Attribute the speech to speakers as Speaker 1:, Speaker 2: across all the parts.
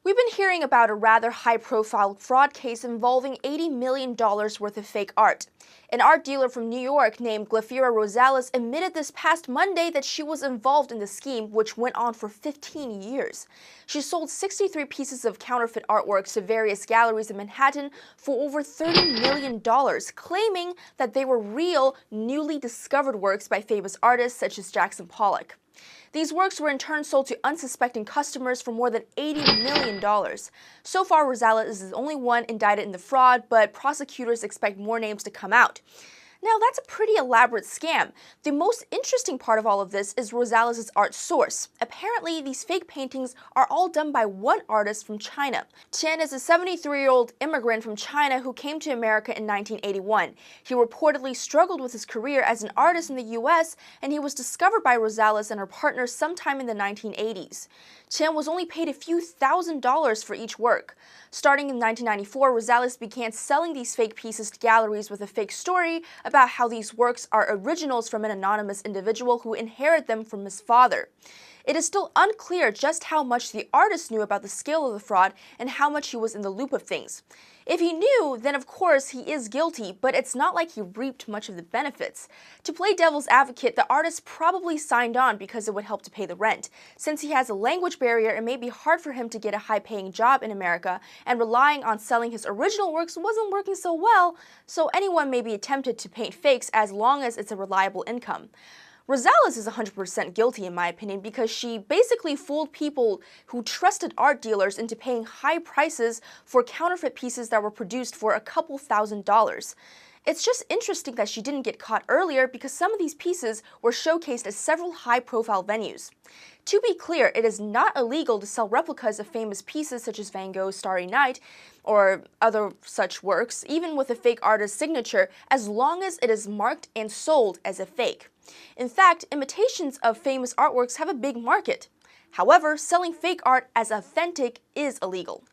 Speaker 1: We've been hearing about a rather high-profile fraud case involving $80 million worth of fake art. An art dealer from New York named Glafira Rosales admitted this past Monday that she was involved in the scheme, which went on for 15 years. She sold 63 pieces of counterfeit artworks to various galleries in Manhattan for over $30 million, claiming that they were real, newly discovered works by famous artists such as Jackson Pollock. These works were in turn sold to unsuspecting customers for more than $80 million. So far, Rosales is the only one indicted in the fraud, but prosecutors expect more names to come out. Now, that's a pretty elaborate scam. The most interesting part of all of this is Rosales' art source. Apparently, these fake paintings are all done by one artist from China. Qian is a 73-year-old immigrant from China who came to America in 1981. He reportedly struggled with his career as an artist in the U.S., and he was discovered by Rosales and her partner sometime in the 1980s. Qian was only paid a few $1,000s for each work. Starting in 1994, Rosales began selling these fake pieces to galleries with a fake story about how these works are originals from an anonymous individual who inherited them from his father. It is still unclear just how much the artist knew about the scale of the fraud and how much he was in the loop of things. If he knew, then of course he is guilty, but it's not like he reaped much of the benefits. To play devil's advocate, the artist probably signed on because it would help to pay the rent. Since he has a language barrier, it may be hard for him to get a high-paying job in America, and relying on selling his original works wasn't working so well, so anyone may be tempted to paint fakes as long as it's a reliable income. Rosales is 100% guilty in my opinion because she basically fooled people who trusted art dealers into paying high prices for counterfeit pieces that were produced for a couple $1,000s. It's just interesting that she didn't get caught earlier because some of these pieces were showcased at several high-profile venues. To be clear, it is not illegal to sell replicas of famous pieces such as Van Gogh's Starry Night or other such works, even with a fake artist's signature, as long as it is marked and sold as a fake. In fact, imitations of famous artworks have a big market. However, selling fake art as authentic is illegal.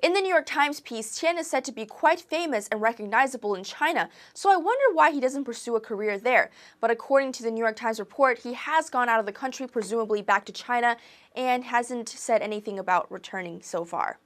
Speaker 1: In the New York Times piece, Qian is said to be quite famous and recognizable in China, so I wonder why he doesn't pursue a career there. But according to the New York Times report, he has gone out of the country, presumably back to China, and hasn't said anything about returning so far.